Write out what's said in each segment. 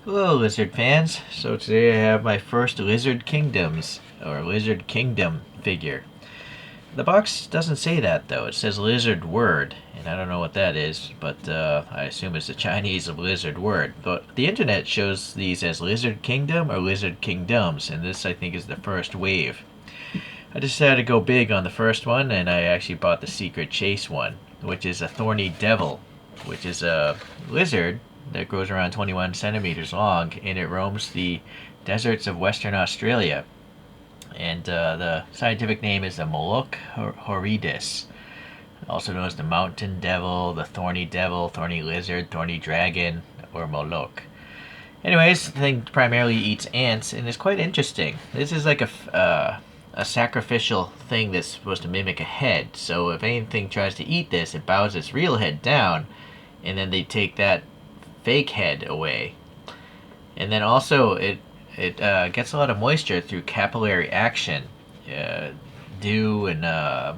Hello, lizard fans. So today I have my first Lizard Kingdoms, or Lizard Kingdom figure. The box doesn't say that though. It says lizard word, and I don't know what that is, but I assume it's a Chinese lizard word. But the internet shows these as Lizard Kingdom or Lizard Kingdoms, and this I think is the first wave. I decided to go big on the first one, and I actually bought the Secret Chase one, which is a Thorny Devil, which is a lizard that grows around 21 centimeters long, and it roams the deserts of Western Australia. And the scientific name is the Moloch horridus, also known as the Mountain Devil, the Thorny Devil, Thorny Lizard, Thorny Dragon, or Moloch. Anyways, the thing primarily eats ants, and it's quite interesting. This is like a sacrificial thing that's supposed to mimic a head. So if anything tries to eat this, it bows its real head down, and then they take that fake head away. And then also it gets a lot of moisture through capillary action. Dew and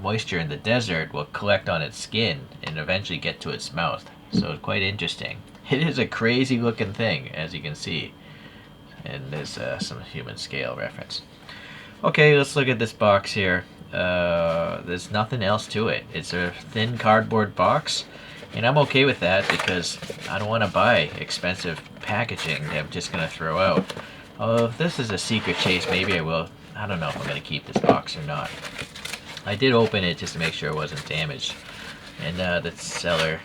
moisture in the desert will collect on its skin and eventually get to its mouth. So it's quite interesting. It is a crazy looking thing, as you can see. And there's some human scale reference. Okay, let's look at this box here. There's nothing else to it. It's a thin cardboard box, and I'm okay with that because I don't want to buy expensive packaging that I'm just going to throw out. If this is a Secret Chase, maybe I will. I don't know if I'm going to keep this box or not. I did open it just to make sure it wasn't damaged, and the seller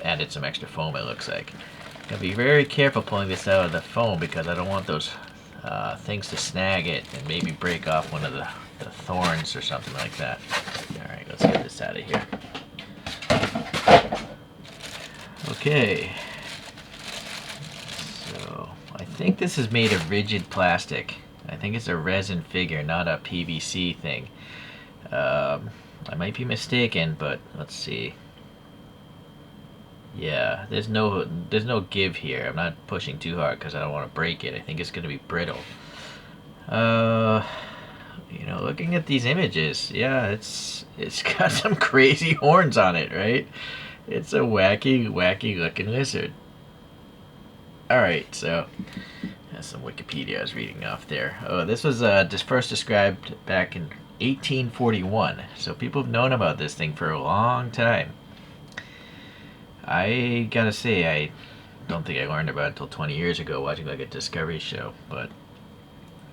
added some extra foam, it looks like. Gotta be very careful pulling this out of the foam because I don't want those things to snag it and maybe break off one of the thorns or something like that. Alright, let's get this out of here. Okay. So, I think this is made of rigid plastic. I think it's a resin figure, not a PVC thing. I might be mistaken, but let's see. Yeah, there's no give here. I'm not pushing too hard because I don't want to break it. I think it's going to be brittle. Looking at these images, yeah, it's got some crazy horns on it, right? It's a wacky looking lizard. All right, so that's some Wikipedia I was reading off there. Oh, this was just first described back in 1841. So people have known about this thing for a long time. I gotta say, I don't think I learned about it until 20 years ago watching like a Discovery show, but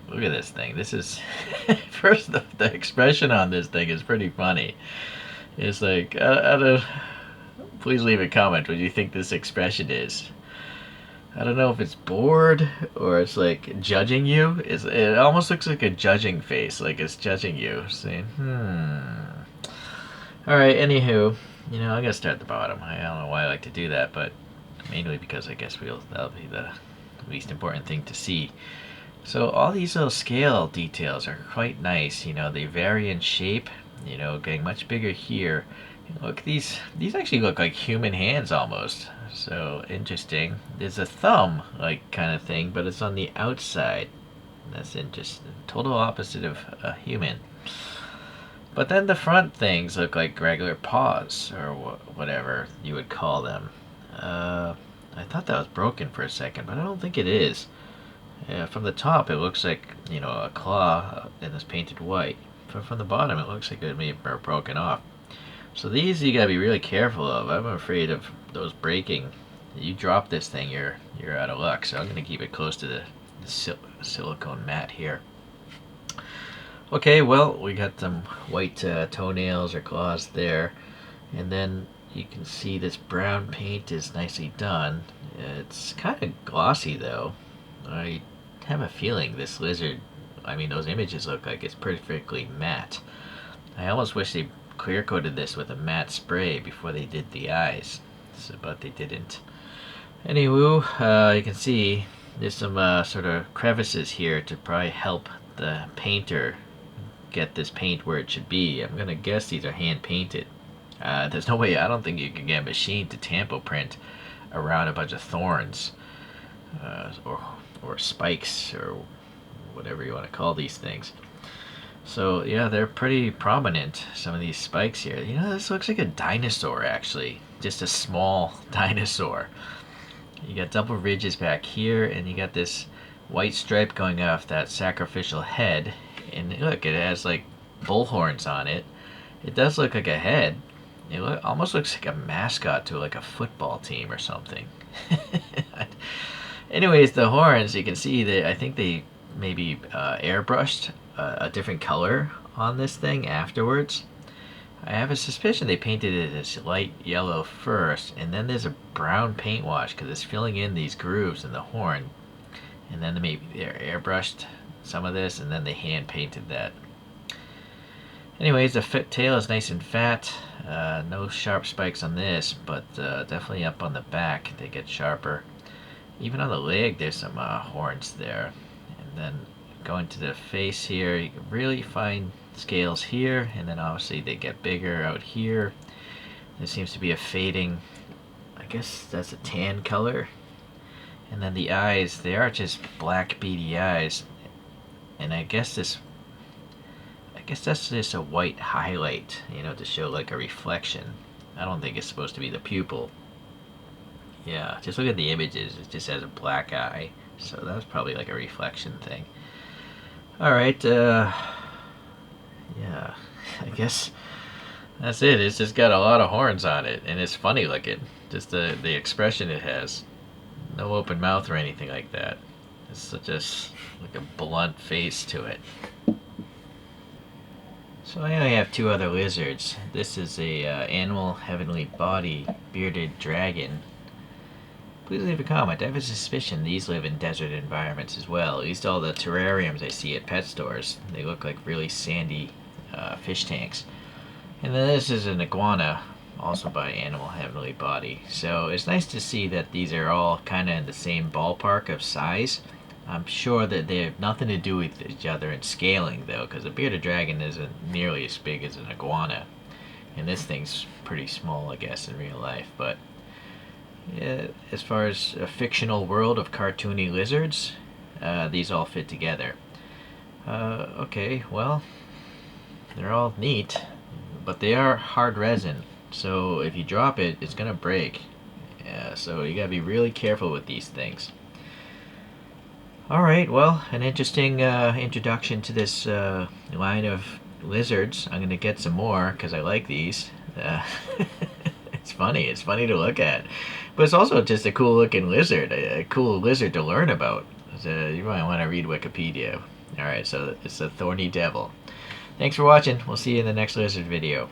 look at this thing. This is, first, the expression on this thing is pretty funny. It's like, I don't, please leave a comment what you think this expression is. I don't know if it's bored or it's like judging you. It almost looks like a judging face, like it's judging you, saying, Alright, anywho, I'm gonna start at the bottom. I don't know why I like to do that, but mainly because I guess that'll be the least important thing to see. So all these little scale details are quite nice. They vary in shape. Getting much bigger here. Look, these actually look like human hands almost. So interesting. There's a thumb like kind of thing, but it's on the outside. That's interesting. Total opposite of a human. But then the front things look like regular paws, or whatever you would call them. I thought that was broken for a second, but I don't think it is. From the top, it looks like, a claw and it's painted white. But from the bottom, it looks like it may be broken off. So these you gotta be really careful of. I'm afraid of those breaking. You drop this thing, you're out of luck. So I'm gonna keep it close to the silicone mat here. Okay, well, we got some white toenails or claws there. And then you can see this brown paint is nicely done. It's kind of glossy though. I have a feeling this lizard, those images look like it's perfectly matte. I almost wish they clear coated this with a matte spray before they did the eyes, but they didn't. Anywho, you can see there's some sort of crevices here to probably help the painter get this paint where it should be. I'm gonna guess these are hand painted. There's no way, I don't think you can get a machine to tampo print around a bunch of thorns or spikes or whatever you want to call these things. So yeah, they're pretty prominent, some of these spikes here. This looks like a dinosaur actually, just a small dinosaur. You got double ridges back here, and you got this white stripe going off that sacrificial head. And look, it has like bull horns on it. It does look like a head. Almost looks like a mascot to like a football team or something. Anyways, the horns, you can see that I think they maybe airbrushed a different color on this thing afterwards. I have a suspicion they painted it as light yellow first, and then there's a brown paint wash because it's filling in these grooves in the horn. And then maybe they airbrushed some of this, and then they hand painted that. Anyways, the tail is nice and fat. No sharp spikes on this, but definitely up on the back they get sharper. Even on the leg there's some horns there. And then going to the face here, you can really find scales here, and then obviously they get bigger out here. There seems to be a fading, I guess that's a tan color. And then the eyes, they are just black beady eyes. And I guess that's just a white highlight, to show like a reflection. I don't think it's supposed to be the pupil. Yeah, just look at the images, it just has a black eye. So that's probably like a reflection thing. Alright, yeah, I guess that's it. It's just got a lot of horns on it, and it's funny looking. Just the expression it has. No open mouth or anything like that. It's just like a blunt face to it. So I only have two other lizards. This is a animal heavenly body bearded dragon. Please leave a comment. I have a suspicion these live in desert environments as well. At least all the terrariums I see at pet stores. They look like really sandy fish tanks. And then this is an iguana, also by Animal Heavenly Body. So it's nice to see that these are all kind of in the same ballpark of size. I'm sure that they have nothing to do with each other in scaling, though, because a bearded dragon isn't nearly as big as an iguana. And this thing's pretty small, I guess, in real life. But yeah, as far as a fictional world of cartoony lizards, these all fit together. Okay, well, they're all neat, but they are hard resin. So if you drop it, it's going to break. So you got to be really careful with these things. Alright, well, an interesting introduction to this line of lizards. I'm going to get some more because I like these. It's funny to look at. But it's also just a cool looking lizard, a cool lizard to learn about. So you might want to read Wikipedia. Alright, so it's the Thorny Devil. Thanks for watching. We'll see you in the next lizard video.